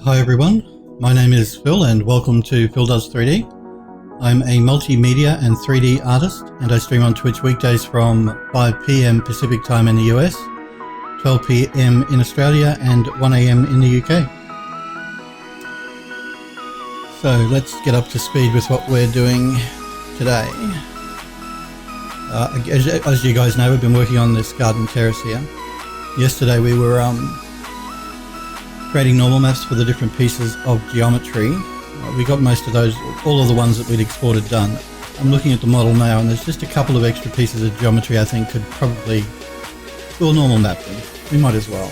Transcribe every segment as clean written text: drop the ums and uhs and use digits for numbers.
Hi everyone, my name is Phil and welcome to PhilDoes3D. I'm a multimedia and 3D artist and I stream on Twitch weekdays from 5 PM Pacific time in the US, 12 PM in Australia and 1 AM in the UK. So let's get up to speed with what we're doing today. As you guys know, we've been working on this garden terrace here. Yesterday we were creating normal maps for the different pieces of geometry. We got most of those, all of the ones that we'd exported done. I'm looking at the model now and there's just a couple of extra pieces of geometry I think could probably, we'll normal map them. We might as well.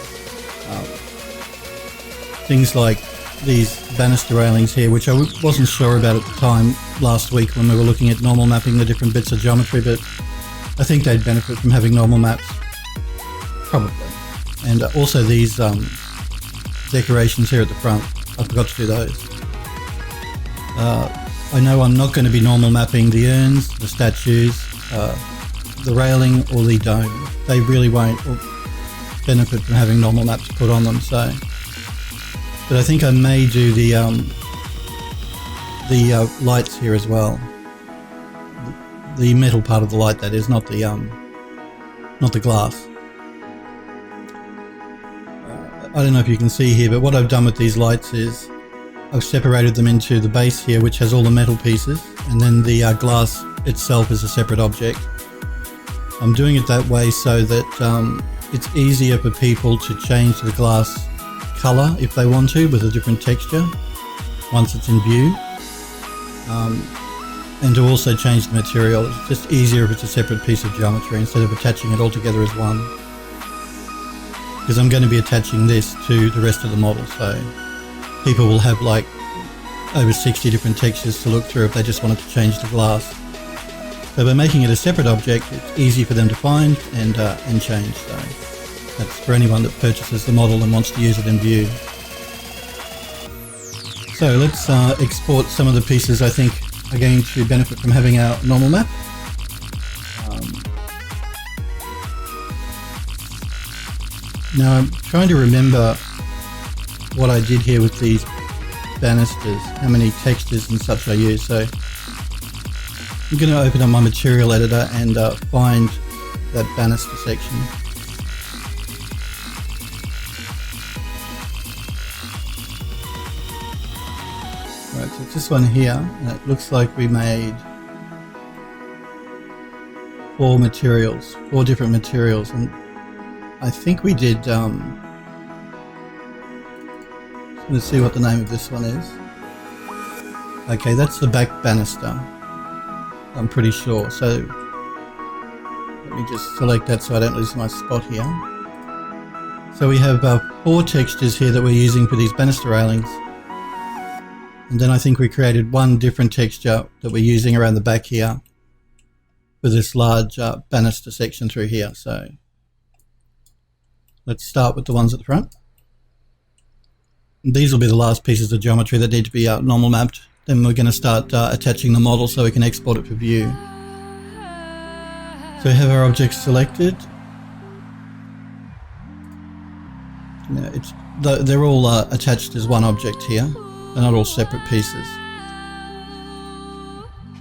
Things like these banister railings here, which I wasn't sure about at the time last week when we were looking at normal mapping the different bits of geometry, but I think they'd benefit from having normal maps, probably. And also these decorations here at the front, I forgot to do those. I know I'm not going to be normal mapping the urns, the statues, the railing or the dome. They really won't benefit from having normal maps put on them, so. But I think I may do the lights here as well. The metal part of the light, that is, not the glass. I don't know if you can see here, but what I've done with these lights is I've separated them into the base here, which has all the metal pieces, and then the glass itself is a separate object. I'm doing it that way so that it's easier for people to change the glass color if they want to with a different texture once it's in view, and to also change the material. It's just easier if it's a separate piece of geometry instead of attaching it all together as one, because I'm going to be attaching this to the rest of the model, so people will have like over 60 different textures to look through if they just wanted to change the glass. So by making it a separate object, it's easy for them to find and change. So that's for anyone that purchases the model and wants to use it in view. So let's export some of the pieces I think are going to benefit from having our normal map. Now I'm trying to remember what I did here with these banisters, how many textures and such I use. So I'm going to open up my material editor and find that banister section. Right, so it's this one here, and it looks like we made four different materials, and I think we did, let's see what the name of this one is. Okay, that's the back banister, I'm pretty sure. So let me just select that so I don't lose my spot here. So we have 4 textures here that we're using for these banister railings. And then I think we created one different texture that we're using around the back here for this large banister section through here. So let's start with the ones at the front. These will be the last pieces of geometry that need to be normal mapped. Then we're going to start attaching the model so we can export it for view. So we have our objects selected. Now they're all attached as one object here. They're not all separate pieces.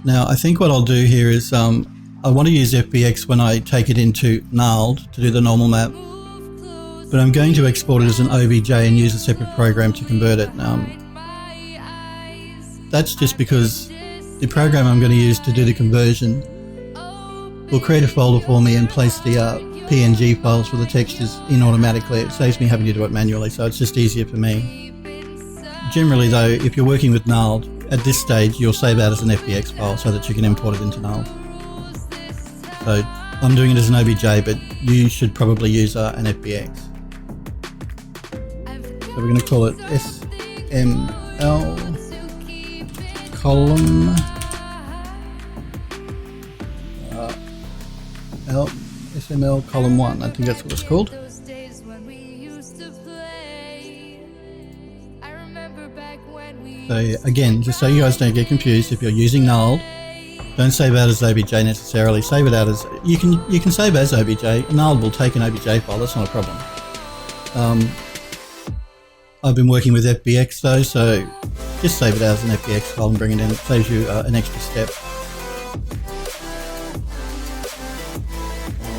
Now I think what I'll do here is I want to use FBX when I take it into Gnarled to do the normal map. But I'm going to export it as an OBJ and use a separate program to convert it. That's just because the program I'm going to use to do the conversion will create a folder for me and place the PNG files for the textures in automatically. It saves me having to do it manually, so it's just easier for me. Generally though, if you're working with Gnarled, at this stage you'll save out as an FBX file so that you can import it into Gnarled. So I'm doing it as an OBJ, but you should probably use an FBX. So we're going to call it SML column SML column 1. I think that's what it's called. So again, just so you guys don't get confused, if you're using Gnarled, don't save out as OBJ necessarily. Save it out as you can save as OBJ. Gnarled will take an OBJ file. That's not a problem. I've been working with FBX though, so just save it as an FBX file and bring it in. It saves you an extra step.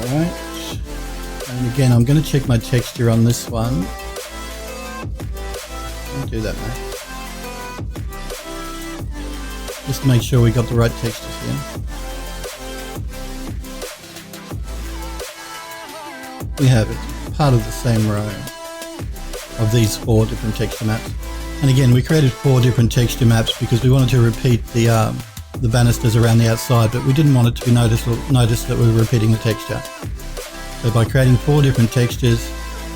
Alright, and again I'm going to check my texture on this one. Don't do that, mate. Just to make sure we got the right textures here. We have it, part of the same row of these 4 different texture maps. And again, we created 4 different texture maps because we wanted to repeat the banisters around the outside, but we didn't want it to be noticed that we were repeating the texture. So by creating 4 different textures,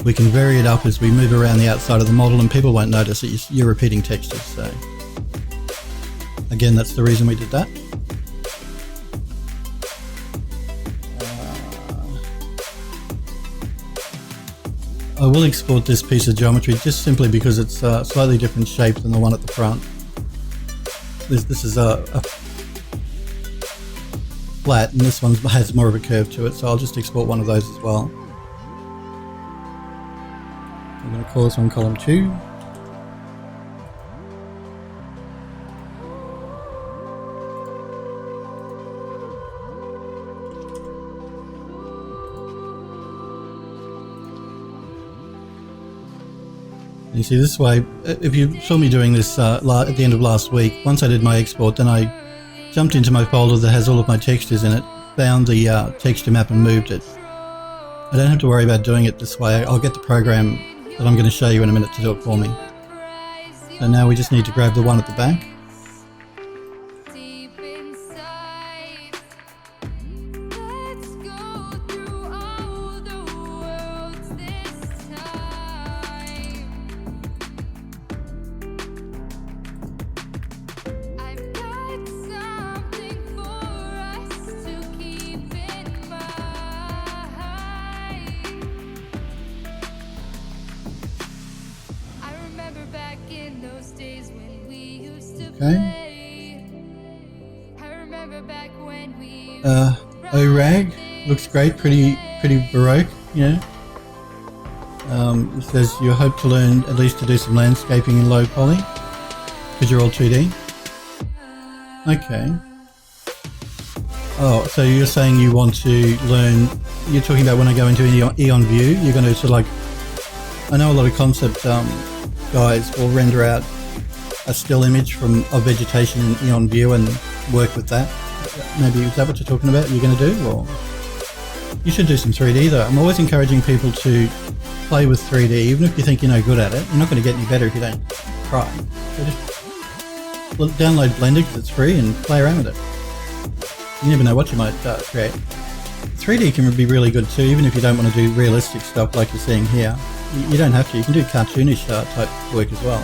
we can vary it up as we move around the outside of the model, and people won't notice that you're repeating textures. So again, that's the reason we did that. I will export this piece of geometry just simply because it's a slightly different shape than the one at the front. This is a flat, and this one has more of a curve to it, so I'll just export one of those as well. I'm going to call this one column 2. You see, this way, if you saw me doing this at the end of last week, once I did my export, then I jumped into my folder that has all of my textures in it, found the texture map and moved it. I don't have to worry about doing it this way. I'll get the program that I'm going to show you in a minute to do it for me. So now we just need to grab the one at the back. O-Rag looks great, pretty baroque, you know. It says you hope to learn at least to do some landscaping in low poly because you're all 2D. Okay. Oh, so you're saying you want to learn, you're talking about when I go into Eon View, you're going to sort of like, I know a lot of concept guys will render out a still image of vegetation in Eon View and work with that. Maybe is that what you're talking about? You're going to do, or you should do some 3D though. I'm always encouraging people to play with 3D, even if you think you're no good at it. You're not going to get any better if you don't try. So just download Blender because it's free and play around with it. You never know what you might create. 3D can be really good too, even if you don't want to do realistic stuff like you're seeing here. You don't have to. You can do cartoonish type work as well.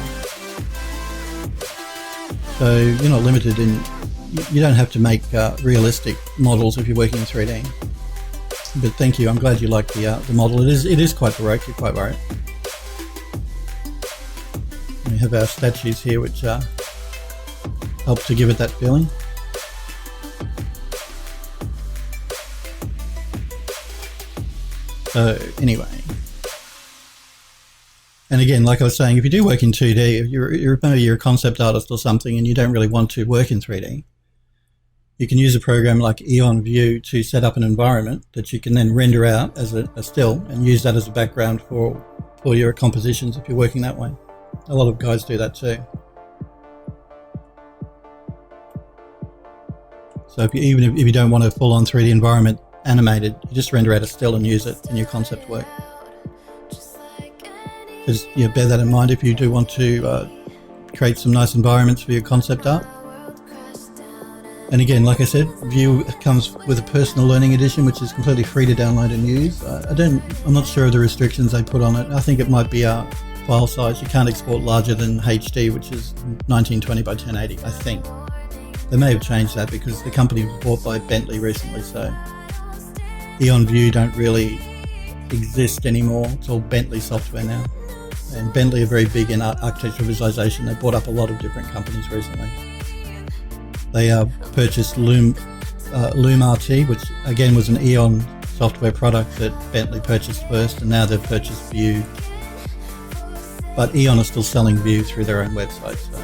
So you're not limited in. You don't have to make realistic models if you're working in 3D. But thank you, I'm glad you like the model. It is quite baroque, you're quite right. We have our statues here which help to give it that feeling. So anyway. And again, like I was saying, if you do work in 2D, if maybe you're a concept artist or something and you don't really want to work in 3D, you can use a program like Eon View to set up an environment that you can then render out as a still and use that as a background for your compositions if you're working that way. A lot of guys do that too. So even if you don't want a full-on 3D environment animated, you just render out a still and use it in your concept work. Just bear that in mind if you do want to create some nice environments for your concept art. And again, like I said, View comes with a personal learning edition, which is completely free to download and use. I'm not sure of the restrictions they put on it. I think it might be a file size. You can't export larger than HD, which is 1920 by 1080, I think. They may have changed that because the company was bought by Bentley recently, so Eon View don't really exist anymore. It's all Bentley software now. And Bentley are very big in architectural visualization. They bought up a lot of different companies recently. They purchased Lume RT, which again was an Eon software product that Bentley purchased first, and now they've purchased View. but Eon are still selling Vue through their own website, so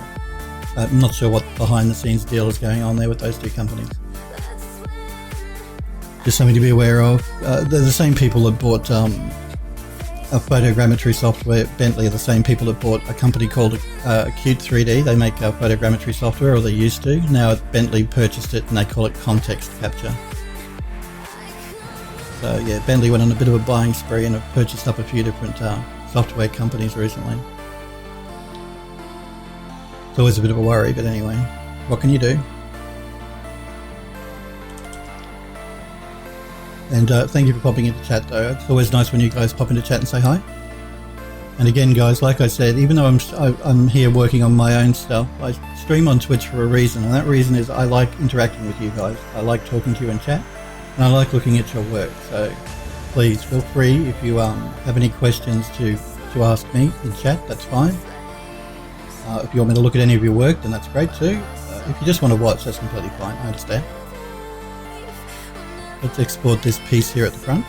I'm not sure what behind the scenes deal is going on there with those two companies. Just something to be aware of. They're the same people that bought a photogrammetry software. Bentley are the same people that bought a company called Qt3D. They make photogrammetry software, or they used to. Now Bentley purchased it and they call it context capture. So yeah, Bentley went on a bit of a buying spree and have purchased up a few different software companies recently. It's always a bit of a worry, but anyway, what can you do? And thank you for popping into chat though. It's always nice when you guys pop into chat and say hi. And again guys, like I said, even though I'm here working on my own stuff, I stream on Twitch for a reason, and that reason is I like interacting with you guys. I like talking to you in chat, and I like looking at your work. So please feel free, if you have any questions to ask me in chat, that's fine. If you want me to look at any of your work, then that's great too. If you just want to watch, that's completely fine, I understand. Let's export this piece here at the front.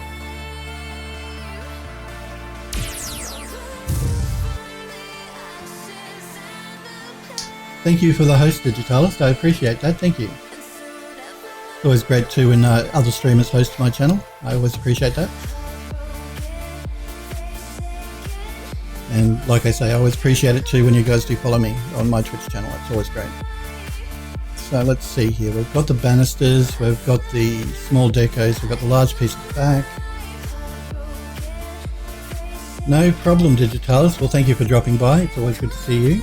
Thank you for the host, Digitalist. I appreciate that. Thank you. It's always great too when other streamers host my channel. I always appreciate that. And like I say, I always appreciate it too when you guys do follow me on my Twitch channel. It's always great. So let's see here. We've got the banisters, we've got the small decos, we've got the large piece at the back. No problem, Digitalis. Well, thank you for dropping by. It's always good to see you.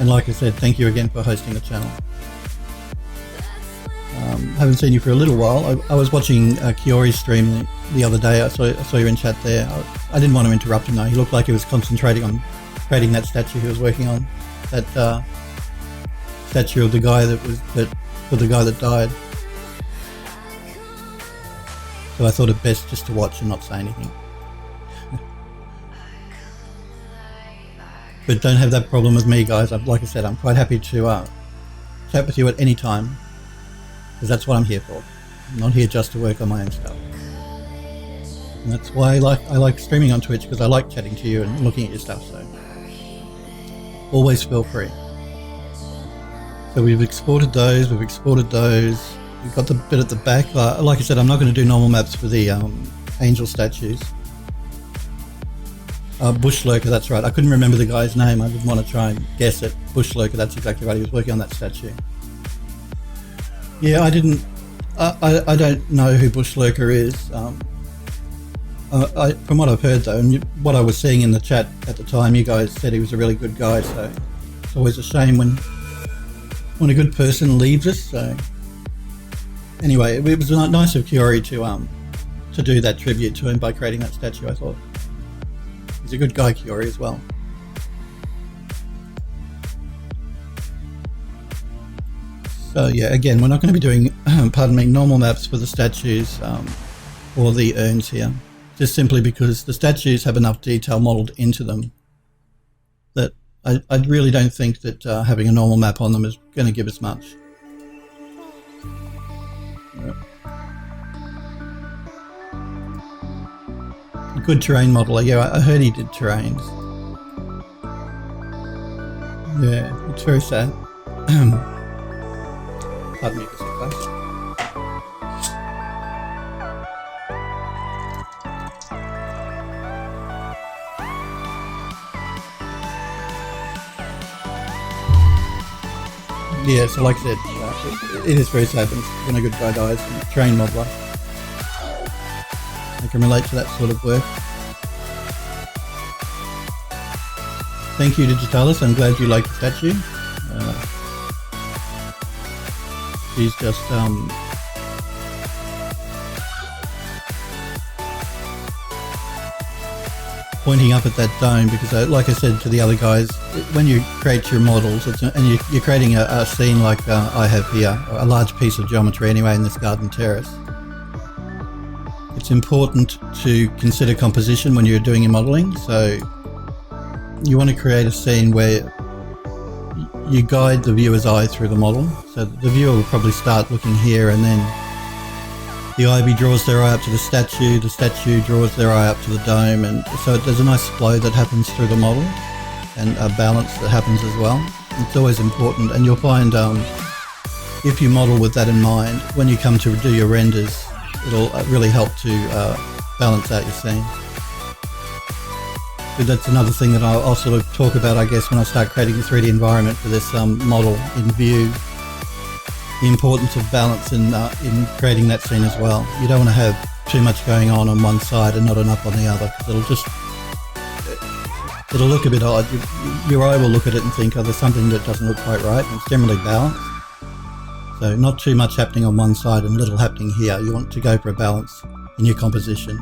And like I said, thank you again for hosting the channel. Haven't seen you for a little while. I was watching Kiori's stream the other day. I saw you in chat there. I didn't want to interrupt him though. He looked like he was concentrating on creating that statue he was working on. That statue of the guy for the guy that died. So I thought it best just to watch and not say anything. But don't have that problem with me, guys. Like I said, I'm quite happy to chat with you at any time, because that's what I'm here for. I'm not here just to work on my own stuff. And that's why I like streaming on Twitch, because I like chatting to you and looking at your stuff. So always feel free. So we've exported those. We've got the bit at the back. Like I said, I'm not going to do normal maps for the angel statues. Bush Lurker, that's right. I couldn't remember the guy's name. I didn't want to try and guess it. Bush Lurker, that's exactly right. He was working on that statue. Yeah, I don't know who Bush Lurker is. From what I've heard though, and what I was seeing in the chat at the time, you guys said he was a really good guy. So it's always a shame when a good person leaves us. So anyway, it was nice of Kiori to do that tribute to him by creating that statue. I thought he's a good guy, Kiori, as well. So yeah, again, we're not going to be doing, pardon me, normal maps for the statues or the urns here, just simply because the statues have enough detail modeled into them that I really don't think that having a normal map on them is going to give us much. Yep. A good terrain modeler. Yeah, I heard he did terrains. Yeah, it's very sad. Pardon me for a sec, guys. Yeah, so like I said, it is very sad when a good guy dies, a train modeler. I can relate to that sort of work. Thank you, Digitalis. I'm glad you like the statue. She's just pointing up at that dome because, like I said to the other guys, when you create your models and you're creating a scene like I have here, a large piece of geometry anyway in this garden terrace, it's important to consider composition when you're doing your modeling. So you want to create a scene where you guide the viewer's eye through the model. So the viewer will probably start looking here and then The ivy draws their eye up to the statue draws their eye up to the dome, and so there's a nice flow that happens through the model, and a balance that happens as well. It's always important, and you'll find if you model with that in mind, when you come to do your renders, it'll really help to balance out your scene. But that's another thing that I'll sort of talk about, I guess, when I start creating the 3D environment for this model in view. The importance of balance in creating that scene as well. You don't want to have too much going on one side and not enough on the other, because it'll look a bit odd. Your eye will look at it and think, oh, there's something that doesn't look quite right, and it's generally balanced. So not too much happening on one side and little happening here. You want to go for a balance in your composition.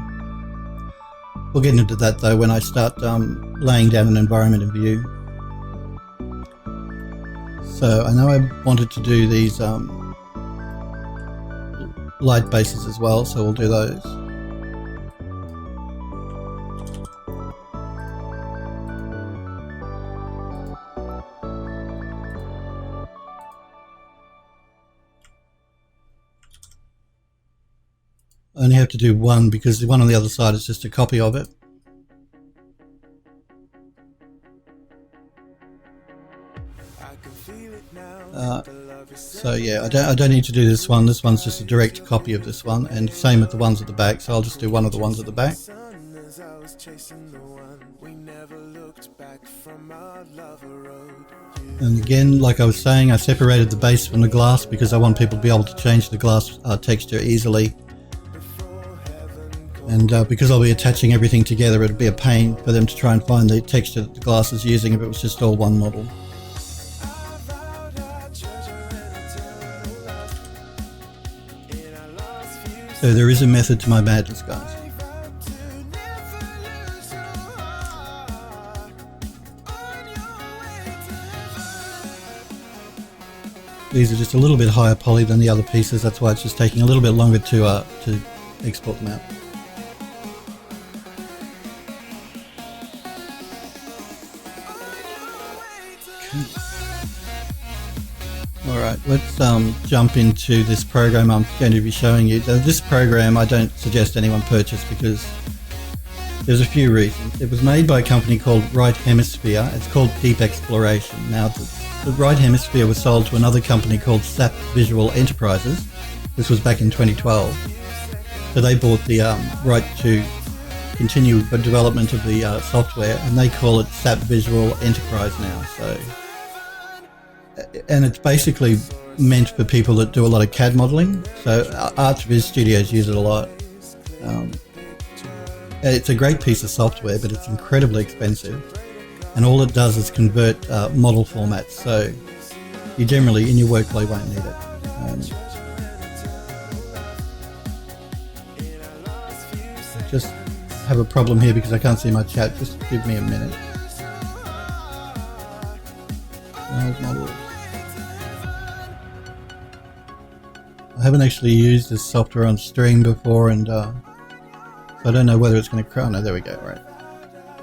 We'll get into that though when I start laying down an environment in view. So I know I wanted to do these light bases as well, so we'll do those. I only have to do one because the one on the other side is just a copy of it. So yeah, I don't need to do this one. This one's just a direct copy of this one, and same with the ones at the back, so I'll just do one of the ones at the back. And again, like I was saying, I separated the base from the glass because I want people to be able to change the glass texture easily. And because I'll be attaching everything together, it'd be a pain for them to try and find the texture that the glass is using if it was just all one model. So there is a method to my madness, guys. These are just a little bit higher poly than the other pieces, that's why it's just taking a little bit longer to export them out. Alright, let's jump into this program I'm going to be showing you. This program I don't suggest anyone purchase because there's a few reasons. It was made by a company called Right Hemisphere. It's called Deep Exploration. Now the Right Hemisphere was sold to another company called SAP Visual Enterprises. This was back in 2012. So they bought the right to continue the development of the software, and they call it SAP Visual Enterprise now. So, and it's basically meant for people that do a lot of CAD modeling. So ArchViz studios use it a lot. It's a great piece of software, but it's incredibly expensive. And all it does is convert model formats. So you generally, in your workflow, won't need it. I just have a problem here because I can't see my chat. Just give me a minute. Models. I haven't actually used this software on stream before, and so I don't know whether it's going to crash. No, there we go. Right.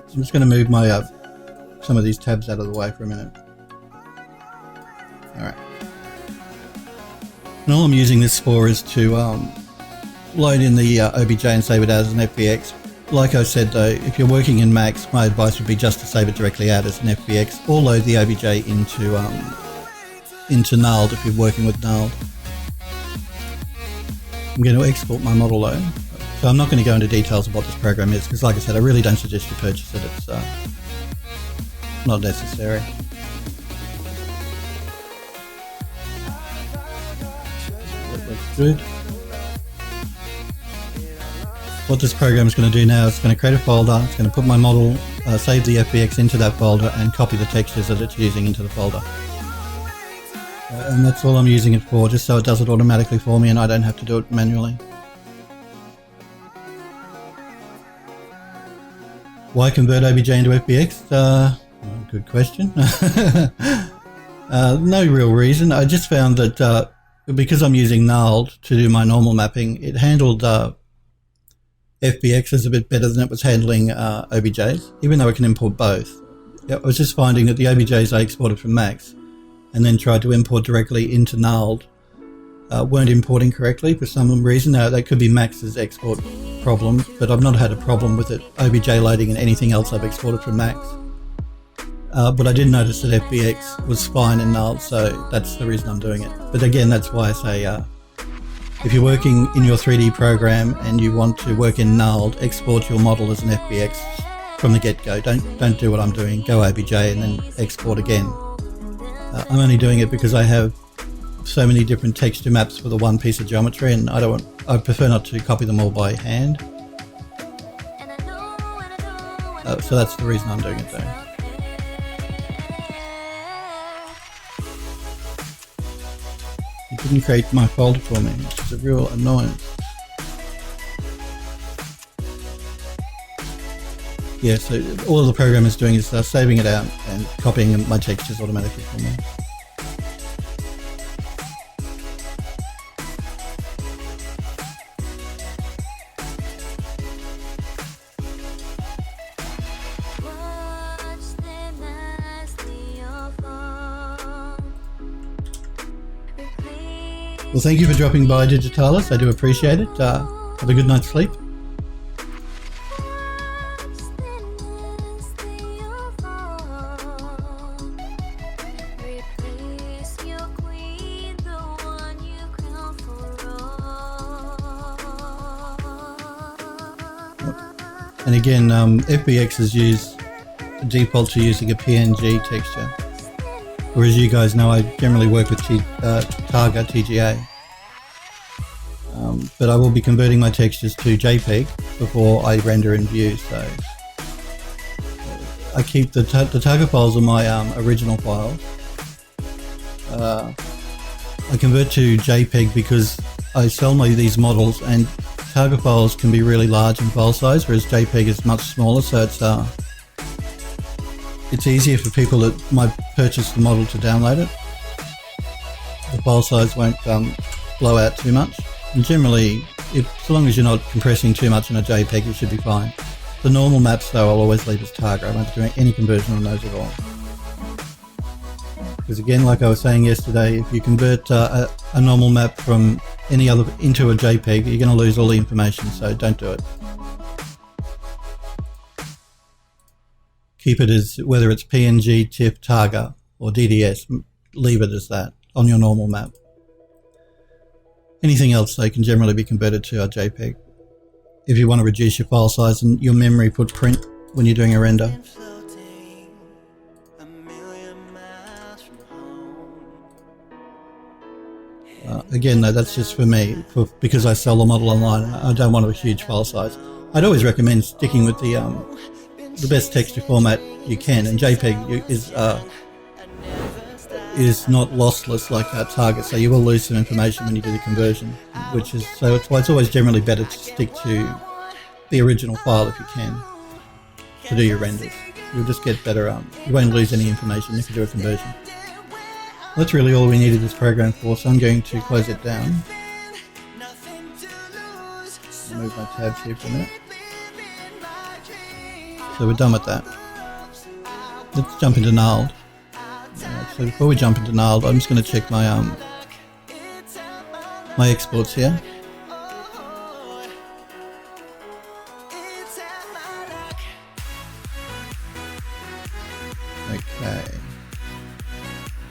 So I'm just going to move my some of these tabs out of the way for a minute. All right. And all I'm using this for is to load in the OBJ and save it as an FBX. Like I said though, if you're working in Max, my advice would be just to save it directly out as an FBX, or load the OBJ into Nulled if you're working with Nulled. I'm going to export my model though, so I'm not going to go into details of what this program is because, like I said, I really don't suggest you purchase it. It's not necessary. That looks good. What this program is going to do now is it's going to create a folder, it's going to put my model, save the FBX into that folder and copy the textures that it's using into the folder. And that's all I'm using it for, just so it does it automatically for me and I don't have to do it manually. Why convert OBJ into FBX? Good question. No real reason. I just found that because I'm using Nulled to do my normal mapping, it handled FBXs a bit better than it was handling OBJs, even though it can import both. I was just finding that the OBJs I exported from Max and then tried to import directly into Nulled, weren't importing correctly for some reason. Now that could be Max's export problem, but I've not had a problem with it OBJ loading and anything else I've exported from Max. But I did notice that FBX was fine and null, so that's the reason I'm doing it. But again, that's why I say if you're working in your 3D program and you want to work in null, export your model as an FBX from the get-go. Don't do what I'm doing, go OBJ and then export again. I'm only doing it because I have so many different texture maps for the one piece of geometry, and I prefer not to copy them all by hand. So that's the reason I'm doing it though. It didn't create my folder for me, which is a real annoyance. Yeah, so all the program is doing is saving it out and copying my textures automatically for me. Well, thank you for dropping by, Digitalis. I do appreciate it. Have a good night's sleep. And again, FBX is used default to using a PNG texture. Whereas you guys know I generally work with Targa, TGA. But I will be converting my textures to JPEG before I render in View, so I keep the Targa files on my original file. I convert to JPEG because I sell these models, and Targa files can be really large in file size, whereas JPEG is much smaller, so it's easier for people that might purchase the model to download it. The file size won't blow out too much. And generally, so long as you're not compressing too much in a JPEG, you should be fine. The normal maps, though, I'll always leave as Targa. I won't do any conversion on those at all. Because again, like I was saying yesterday, if you convert a normal map from any other into a JPEG, you're going to lose all the information, so don't do it. Keep it as, whether it's PNG, TIFF, Targa, or DDS, leave it as that on your normal map. Anything else, they can generally be converted to a JPEG if you want to reduce your file size and your memory footprint when you're doing a render. Again, though, that's just for me, because I sell the model online. I don't want a huge file size. I'd always recommend sticking with the best texture format you can, and JPEG is not lossless like Target, so you will lose some information when you do the conversion, so it's why it's always generally better to stick to the original file if you can to do your renders. You'll just get better, you won't lose any information if you do a conversion. That's really all we needed this program for, so I'm going to close it down. I'll move my tabs here for a minute. So we're done with that. Let's jump into Gnarled. So before we jump into Gnarled, I'm just going to check my my exports here. Okay.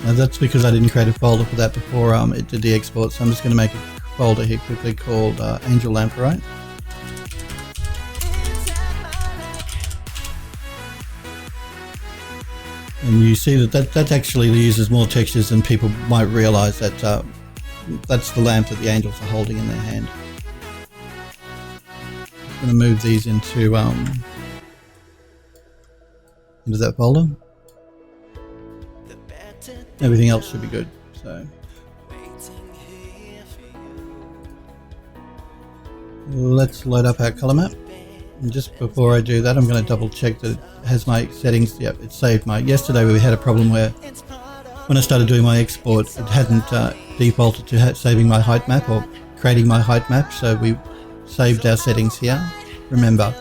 Now that's because I didn't create a folder for that before it did the export, so I'm just going to make a folder here quickly called Angel Lamphorite. And you see that actually uses more textures than people might realise. That that's the lamp that the angels are holding in their hand. I'm going to move these into that folder. Everything else should be good. So let's load up our colour map. And just before I do that, I'm going to double check that it has my settings. Yep, it saved my... Yesterday we had a problem where when I started doing my export, it hadn't defaulted to saving my height map or creating my height map, so we saved our settings here. Remember,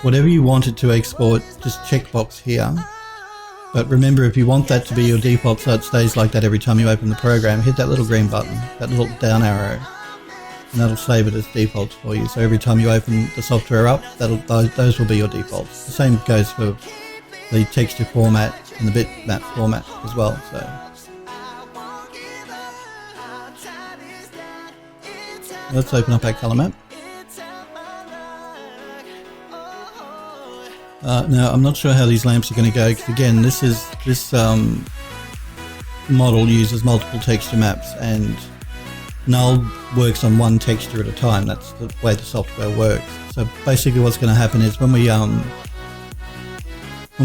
whatever you wanted to export, just checkbox here. But remember, if you want that to be your default so it stays like that every time you open the program, hit that little green button, that little down arrow, and that'll save it as defaults for you. So every time you open the software up, those will be your defaults. The same goes for the texture format and the bitmap format as well. So let's open up our color map. Now I'm not sure how these lamps are going to go, because again this model uses multiple texture maps, and null works on one texture at a time. That's the way the software works. So basically what's going to happen is when we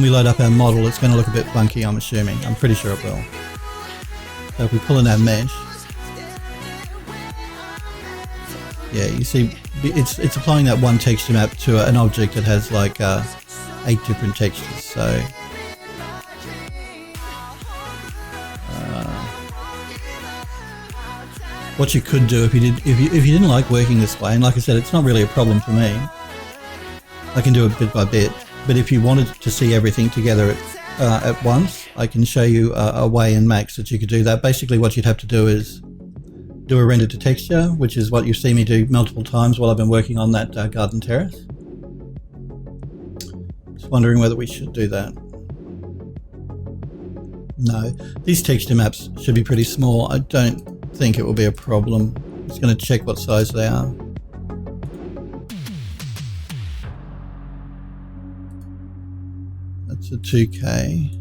load up our model, it's going to look a bit funky, I'm assuming. I'm pretty sure it will. So if we pull in our mesh, yeah, you see it's applying that one texture map to an object that has like 8 different textures. So what you could do if you didn't like working this way, and like I said, it's not really a problem for me, I can do it bit by bit, but if you wanted to see everything together at once, I can show you a way in Max that you could do that. Basically what you'd have to do is do a render to texture, which is what you see me do multiple times while I've been working on that garden terrace. Just wondering whether we should do that. No, these texture maps should be pretty small. I don't think it will be a problem. I'm just going to check what size they are. That's a 2K.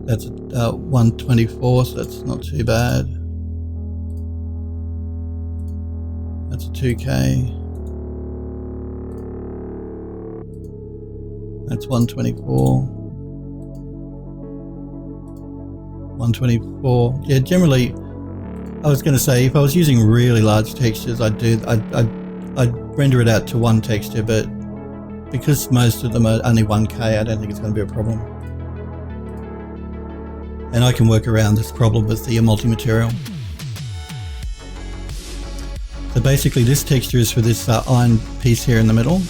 That's 124, so that's not too bad. That's a 2K. That's 124. 124. Yeah, generally, I was going to say if I was using really large textures, I'd render it out to one texture, but because most of them are only 1K, I don't think it's going to be a problem. And I can work around this problem with the multi-material. So basically this texture is for this iron piece here in the middle.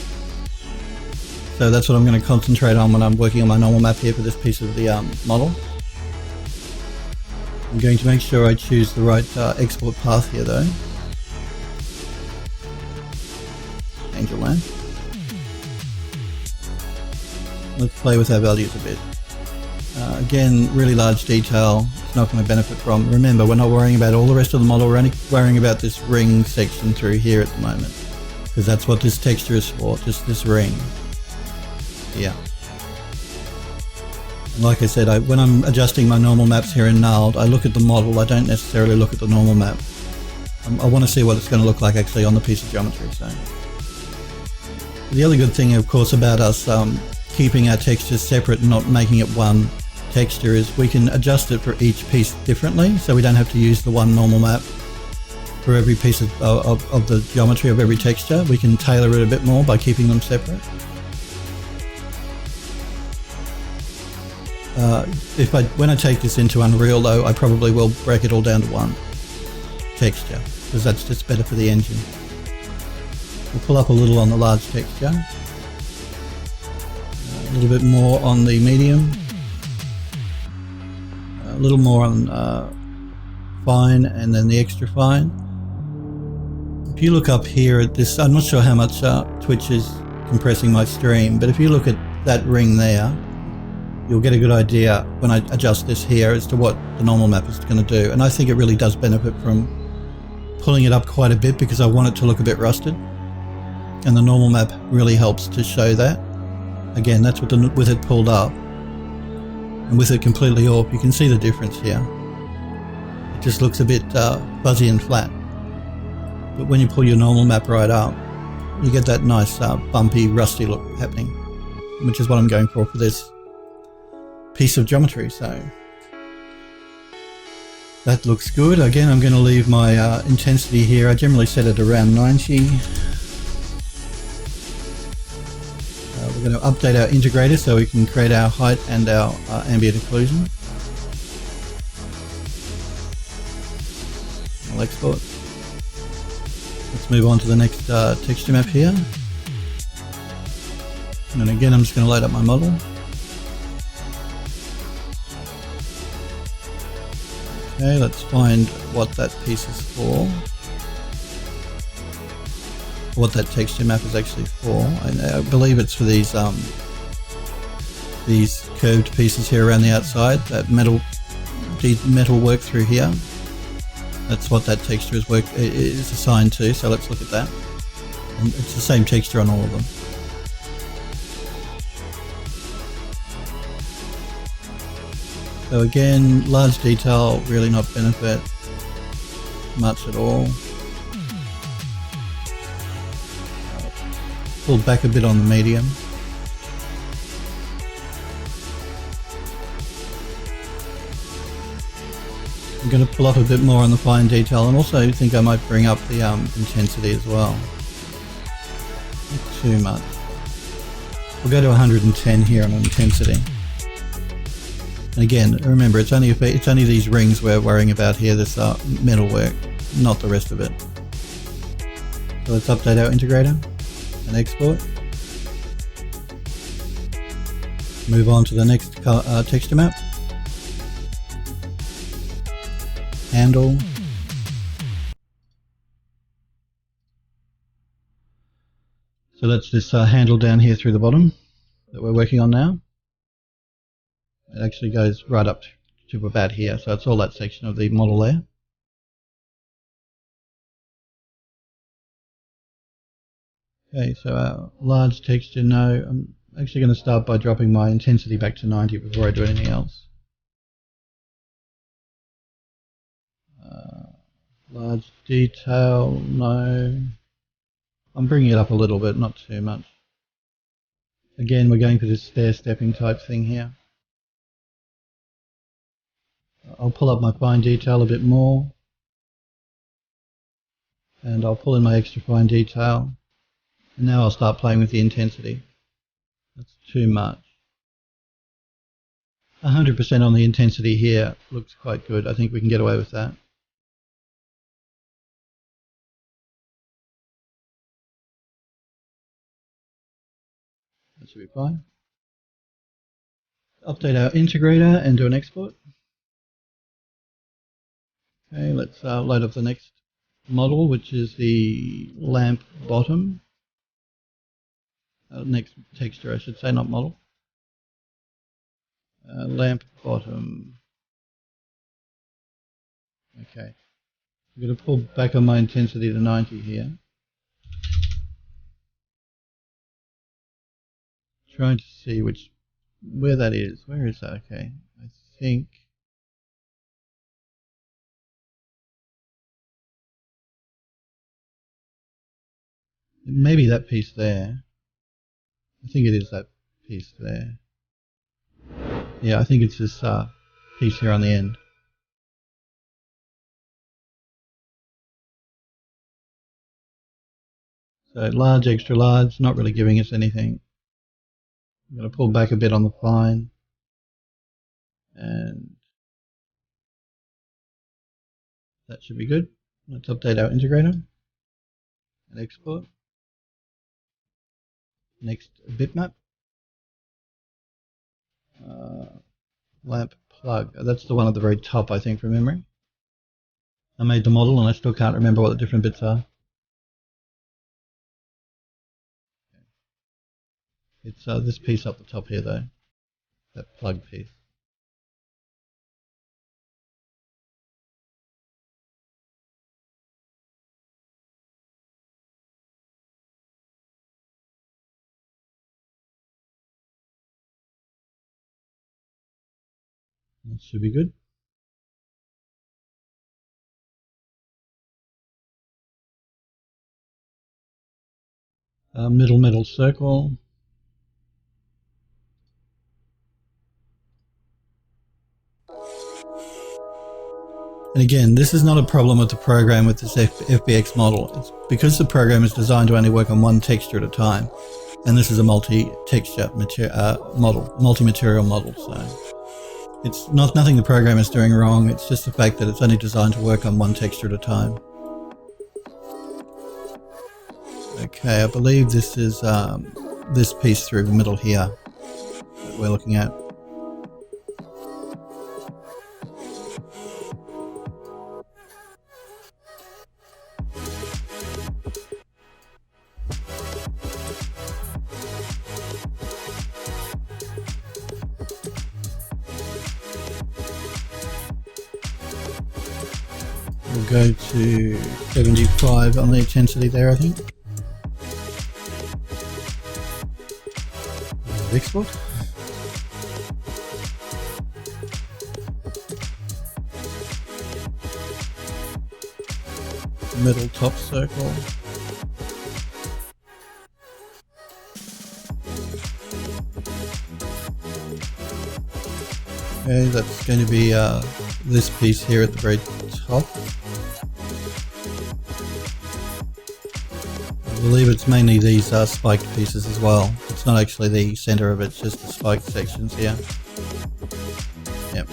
So that's what I'm going to concentrate on when I'm working on my normal map here for this piece of the model. I'm going to make sure I choose the right export path here though. Angel lamp. Let's play with our values a bit. Again, really large detail, it's not going to benefit from. Remember, we're not worrying about all the rest of the model, we're only worrying about this ring section through here at the moment. Because that's what this texture is for, just this ring. Yeah. And like I said, when I'm adjusting my normal maps here in Null, I look at the model, I don't necessarily look at the normal map. I want to see what it's going to look like actually on the piece of geometry. So the other good thing, of course, about us keeping our textures separate and not making it one texture is we can adjust it for each piece differently, so we don't have to use the one normal map for every piece of the geometry of every texture. We can tailor it a bit more by keeping them separate. When I take this into Unreal though, I probably will break it all down to one texture, because that's just better for the engine. We'll pull up a little on the large texture, a little bit more on the medium, a little more on fine, and then the extra fine. If you look up here at this, I'm not sure how much Twitch is compressing my stream, but if you look at that ring there, you'll get a good idea when I adjust this here as to what the normal map is going to do. And I think it really does benefit from pulling it up quite a bit, because I want it to look a bit rusted. And the normal map really helps to show that. Again, that's with it pulled up. And with it completely off, you can see the difference here. It just looks a bit fuzzy and flat. But when you pull your normal map right up, you get that nice bumpy, rusty look happening, which is what I'm going for this piece of geometry. So that looks good. Again, I'm going to leave my intensity here. I generally set it around 90. We're going to update our integrator so we can create our height and our ambient occlusion. I'll export. Let's move on to the next texture map here. And again, I'm just going to load up my model. Okay, let's find what that piece is for. What that texture map is actually for. I believe it's for these curved pieces here around the outside, that metal work through here. That's what that texture is assigned to, so let's look at that. And it's the same texture on all of them. So again, large detail, really not benefit much at all. Pull back a bit on the medium. I'm going to pull up a bit more on the fine detail, and also think I might bring up the intensity as well. Not too much. We'll go to 110 here on intensity. And again, remember, it's only these rings we're worrying about here, this metal work, not the rest of it. So let's update our integrator and export. Move on to the next texture map. Handle. So that's this handle down here through the bottom that we're working on now. It actually goes right up to about here, so it's all that section of the model there. Okay, so our large texture, no, I'm actually going to start by dropping my intensity back to 90 before I do anything else. Large detail, no. I'm bringing it up a little bit, not too much. Again, we're going for this stair-stepping type thing here. I'll pull up my fine detail a bit more. And I'll pull in my extra fine detail. And now I'll start playing with the intensity. That's too much. 100% on the intensity here looks quite good. I think we can get away with that. That should be fine. Update our integrator and do an export. Okay, let's load up the next model, which is the lamp bottom. Next texture, I should say, not model. Lamp bottom. Okay. I'm going to pull back on my intensity to 90 here. Trying to see where that is. Where is that? Okay. I think maybe that piece there. I think it is that piece there. Yeah, I think it's this piece here on the end. So large, extra large, not really giving us anything. I'm going to pull back a bit on the fine. And that should be good. Let's update our integrator and export. Next bitmap. Lamp plug. That's the one at the very top, I think, from memory. I made the model and I still can't remember what the different bits are. It's this piece up the top here, though. That plug piece. That should be good. Middle metal circle. And again, this is not a problem with the program with this FBX model. It's because the program is designed to only work on one texture at a time. And this is a multi-texture model, multi-material model. So it's nothing the program is doing wrong. It's just the fact that it's only designed to work on one texture at a time. Okay, I believe this is this piece through the middle here that we're looking at. We'll go to 75 on the intensity there, I think. Export. Middle top circle. Okay, that's going to be this piece here at the very top. I believe it's mainly these spiked pieces as well. It's not actually the center of it, it's just the spiked sections here. Yep.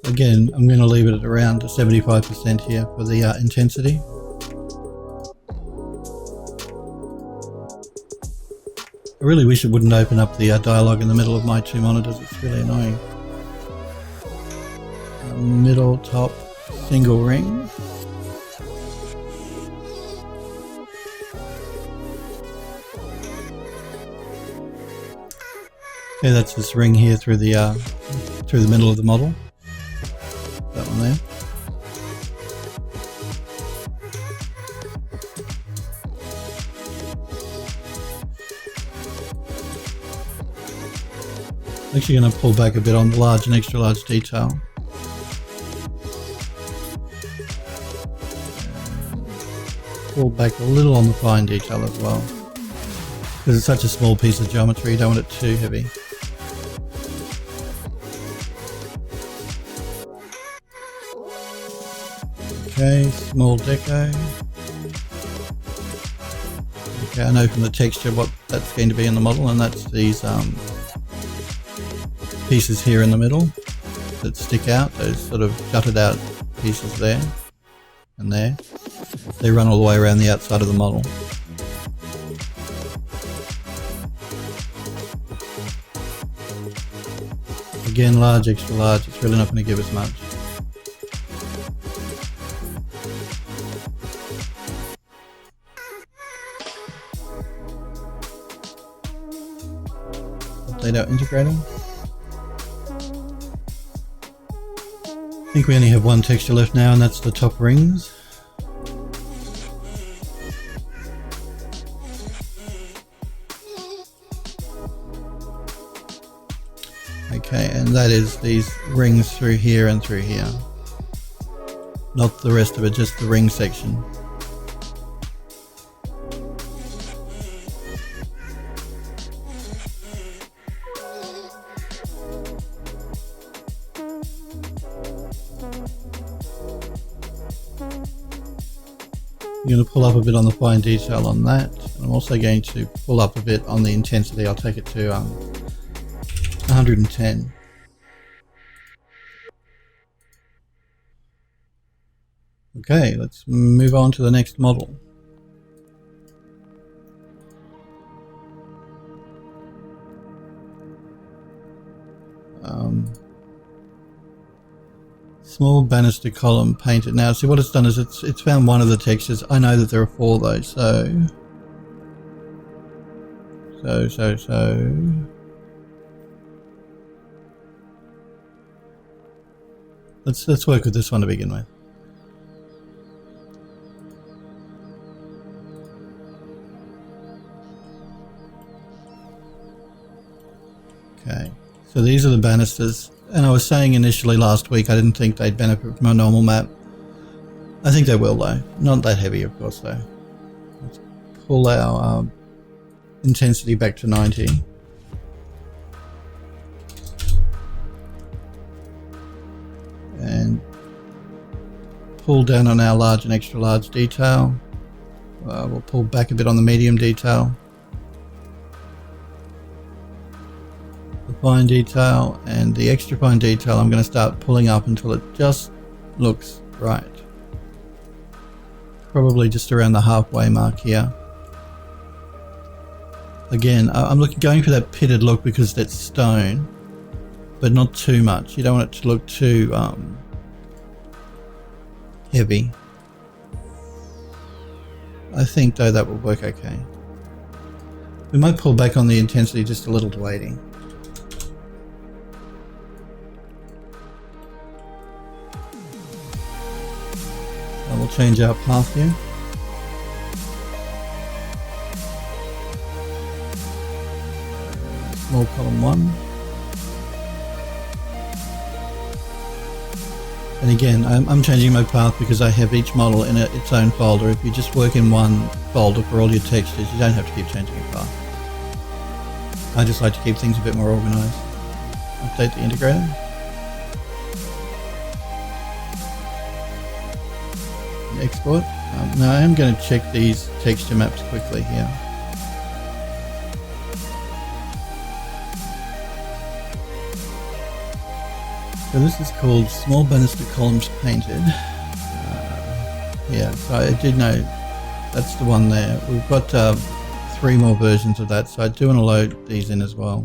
Again, I'm going to leave it at around 75% here for the intensity. I really wish it wouldn't open up the dialogue in the middle of my two monitors, it's really annoying. Middle top single ring. Okay, that's this ring here through the middle of the model. That one there. I'm actually going to pull back a bit on the large and extra large detail. Pull back a little on the fine detail as well. Because it's such a small piece of geometry, you don't want it too heavy. Okay, small deco. Okay, I know from the texture what that's going to be in the model, and that's these pieces here in the middle that stick out, those sort of jutted out pieces there and there. They run all the way around the outside of the model. Again, large, extra large, it's really not going to give us much. Update our integrator. I think we only have one texture left now, and that's the top rings. Okay, and that is these rings through here and through here. Not the rest of it, just the ring section. I'm going to pull up a bit on the fine detail on that. I'm also going to pull up a bit on the intensity. I'll take it to 110. Okay, let's move on to the next model. Small banister column painted. Now, see what it's done is it's found one of the textures. I know that there are four though, so let's work with this one to begin with. Okay, so these are the banisters. And I was saying initially last week I didn't think they'd benefit from a normal map. I think they will though. Not that heavy of course though. Let's pull our intensity back to 90. And pull down on our large and extra large detail. We'll pull back a bit on the medium detail. The fine detail and the extra fine detail I'm going to start pulling up until it just looks right. Probably just around the halfway mark here. Again, I'm going for that pitted look because that's stone, but not too much. You don't want it to look too heavy. I think though that will work okay. We might pull back on the intensity just a little to 80. And we'll change our path here. Small column 1. And again, I'm changing my path because I have each model in its own folder. If you just work in one folder for all your textures, you don't have to keep changing your path. I just like to keep things a bit more organized. Update the integrator. And export. Now I am going to check these texture maps quickly here. So this is called Small Banister Columns Painted. Yeah, so I did know that's the one there. We've got 3 more versions of that, so I do want to load these in as well.